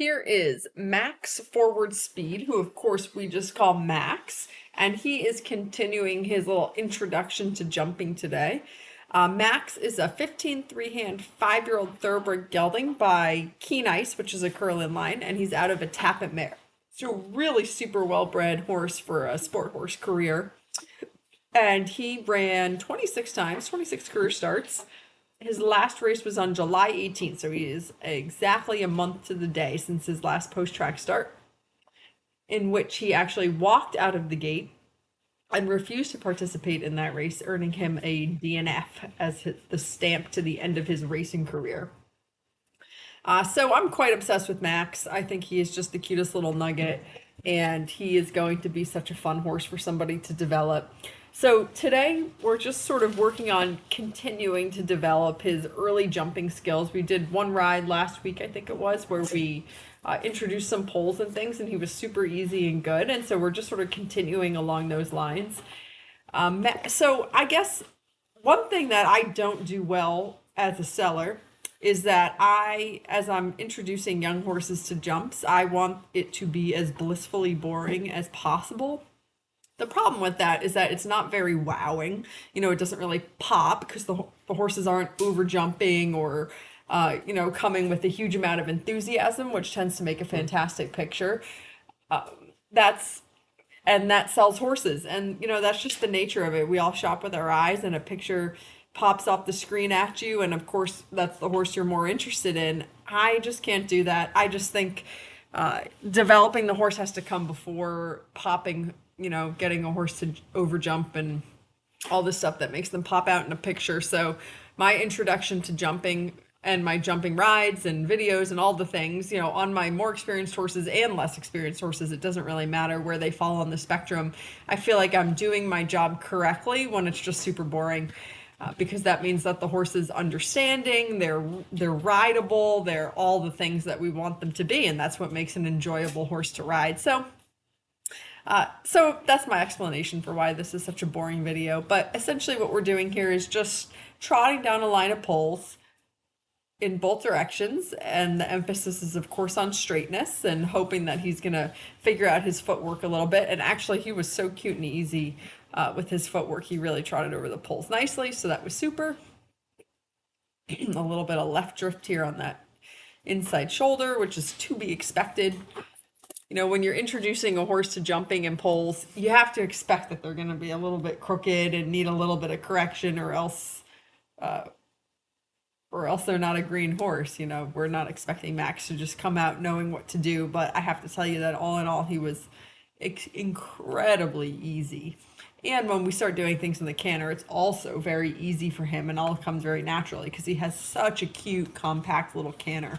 Here is Max Forward Speed, who of course we just call Max, and he is continuing his little introduction to jumping today. Max is a 15 three-hand 5-year-old thoroughbred gelding by Keen Ice, which is a Curlin line, and he's out of a Tappet mare. So really super well-bred horse for a sport horse career. And he ran 26 times, 26 career starts. His last race was on July 18th, so he is exactly a month to the day since his last post-track start, in which he actually walked out of the gate and refused to participate in that race, earning him a DNF as the stamp to the end of his racing career. So I'm quite obsessed with Max. I think he is just the cutest little nugget, and he is going to be such a fun horse for somebody to develop. So today we're just sort of working on continuing to develop his early jumping skills. We did one ride last week, I think it was, where we introduced some poles and things, and he was super easy and good. And so we're just sort of continuing along those lines. So I guess one thing that I don't do well as a seller is that as I'm introducing young horses to jumps, I want it to be as blissfully boring as possible. The problem with that is that it's not very wowing. It doesn't really pop because the horses aren't over jumping or, coming with a huge amount of enthusiasm, which tends to make a fantastic picture. Uh, that's and that sells horses, and that's just the nature of it. We all shop with our eyes, and a picture pops off the screen at you, and of course that's the horse you're more interested in. I just can't do that. I just think developing the horse has to come before popping, getting a horse to over jump and all this stuff that makes them pop out in a picture. So my introduction to jumping and my jumping rides and videos and all the things, on my more experienced horses and less experienced horses, it doesn't really matter where they fall on the spectrum. I feel like I'm doing my job correctly when it's just super boring. Because that means that the horse is understanding, they're rideable, they're all the things that we want them to be, and that's what makes an enjoyable horse to ride. So that's my explanation for why this is such a boring video. But essentially what we're doing here is just trotting down a line of poles in both directions, and the emphasis is of course on straightness and hoping that he's gonna figure out his footwork a little bit. And actually he was so cute and easy with his footwork. He really trotted over the poles nicely, so that was super. A little bit of left drift here on that inside shoulder, which is to be expected. When you're introducing a horse to jumping and poles, you have to expect that they're going to be a little bit crooked and need a little bit of correction, or else they're not a green horse. We're not expecting Max to just come out knowing what to do, but I have to tell you that all in all, he was incredibly easy. And when we start doing things in the canter, it's also very easy for him and all comes very naturally because he has such a cute, compact little canter.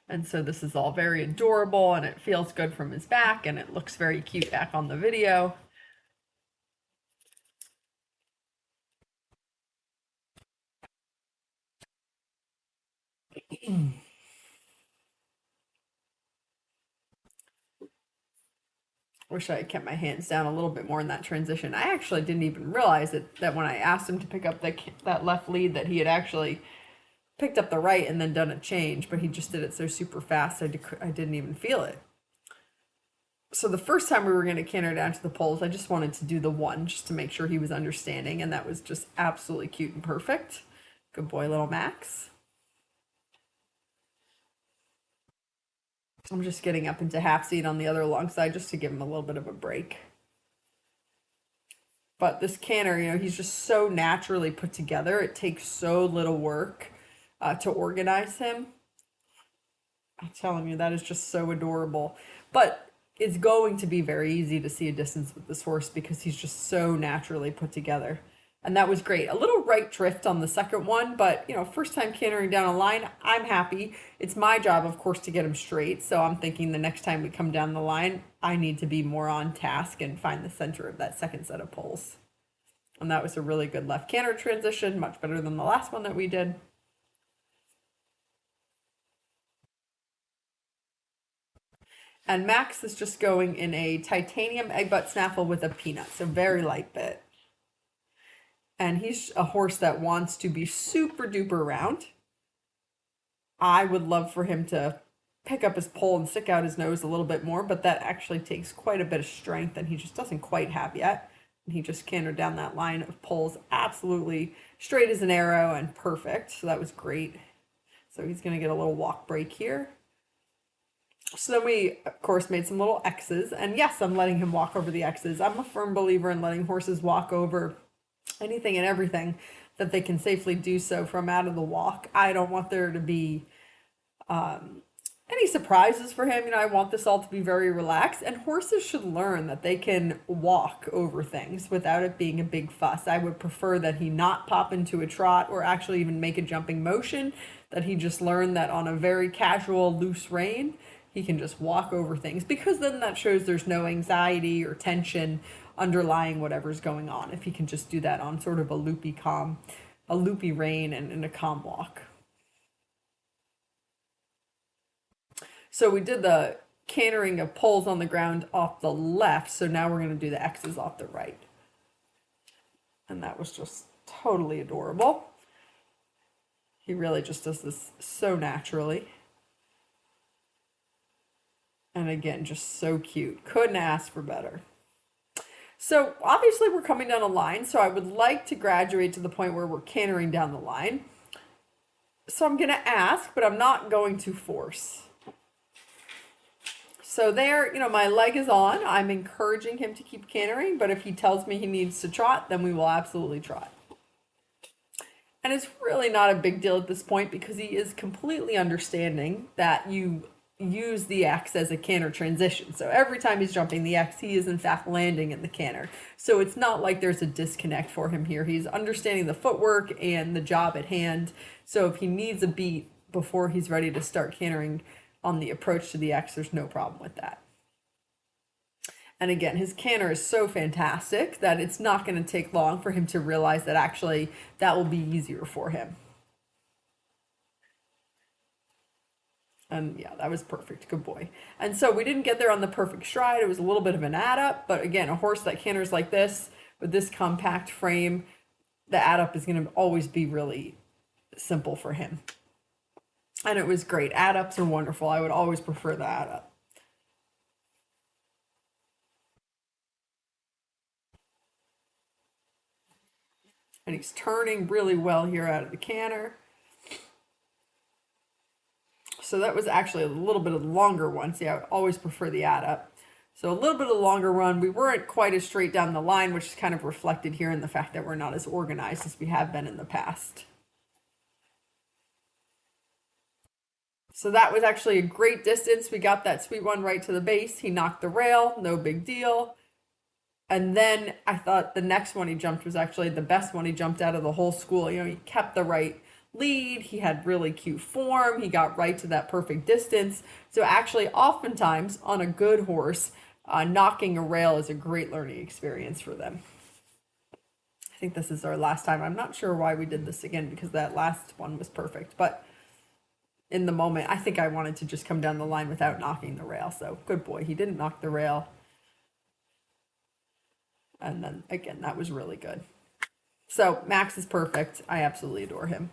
And so this is all very adorable, and it feels good from his back, and it looks very cute back on the video. Wish I had kept my hands down a little bit more in that transition. I actually didn't even realize that when I asked him to pick up that left lead, that he had actually picked up the right and then done a change, but he just did it so super fast I didn't even feel it. So the first time we were going to canter down to the poles, I just wanted to do the one just to make sure he was understanding, and that was just absolutely cute and perfect. Good boy, little Max. I'm just getting up into half seat on the other long side just to give him a little bit of a break. But this canter, he's just so naturally put together. It takes so little work to organize him. I'm telling you, that is just so adorable. But it's going to be very easy to see a distance with this horse because he's just so naturally put together. And that was great. A little right drift on the second one, but first time cantering down a line, I'm happy. It's my job, of course, to get him straight. So I'm thinking the next time we come down the line, I need to be more on task and find the center of that second set of poles. And that was a really good left canter transition, much better than the last one that we did. And Max is just going in a titanium egg butt snaffle with a peanut, so very light bit. And he's a horse that wants to be super duper round. I would love for him to pick up his pole and stick out his nose a little bit more, but that actually takes quite a bit of strength and he just doesn't quite have yet. And he just cantered down that line of poles absolutely straight as an arrow and perfect. So that was great. So he's going to get a little walk break here. So then we, of course, made some little X's. And yes, I'm letting him walk over the X's. I'm a firm believer in letting horses walk over anything and everything that they can safely do so from out of the walk. I don't want there to be any surprises for him. I want this all to be very relaxed. And horses should learn that they can walk over things without it being a big fuss. I would prefer that he not pop into a trot or actually even make a jumping motion, that he just learn that on a very casual, loose rein, he can just walk over things, because then that shows there's no anxiety or tension underlying whatever's going on, if he can just do that on sort of a loopy rein and in a calm walk. So we did the cantering of poles on the ground off the left, so now we're going to do the X's off the right. And that was just totally adorable. He really just does this so naturally. And again, just so cute. Couldn't ask for better. So obviously we're coming down a line, so I would like to graduate to the point where we're cantering down the line. So I'm going to ask, but I'm not going to force. So there, my leg is on. I'm encouraging him to keep cantering, but if he tells me he needs to trot, then we will absolutely trot. And it's really not a big deal at this point because he is completely understanding that you use the X as a canter transition. So every time he's jumping the X, he is in fact landing in the canter. So it's not like there's a disconnect for him here. He's understanding the footwork and the job at hand. So if he needs a beat before he's ready to start cantering on the approach to the X, there's no problem with that. And again, his canter is so fantastic that it's not going to take long for him to realize that actually that will be easier for him. And yeah, that was perfect. Good boy. And so we didn't get there on the perfect stride. It was a little bit of an add up. But again, a horse that canters like this with this compact frame, the add up is going to always be really simple for him. And it was great. Add ups are wonderful. I would always prefer the add up. And he's turning really well here out of the canter. So that was actually a little bit of the longer one. See, I would always prefer the add up. So a little bit of the longer run. We weren't quite as straight down the line, which is kind of reflected here in the fact that we're not as organized as we have been in the past. So that was actually a great distance. We got that sweet one right to the base. He knocked the rail, no big deal. And then I thought the next one he jumped was actually the best one he jumped out of the whole school. He kept the right lead. He had really cute form. He got right to that perfect distance. So actually, oftentimes on a good horse, knocking a rail is a great learning experience for them. I think this is our last time. I'm not sure why we did this again because that last one was perfect. But in the moment, I think I wanted to just come down the line without knocking the rail. So good boy. He didn't knock the rail. And then again, that was really good. So Max is perfect. I absolutely adore him.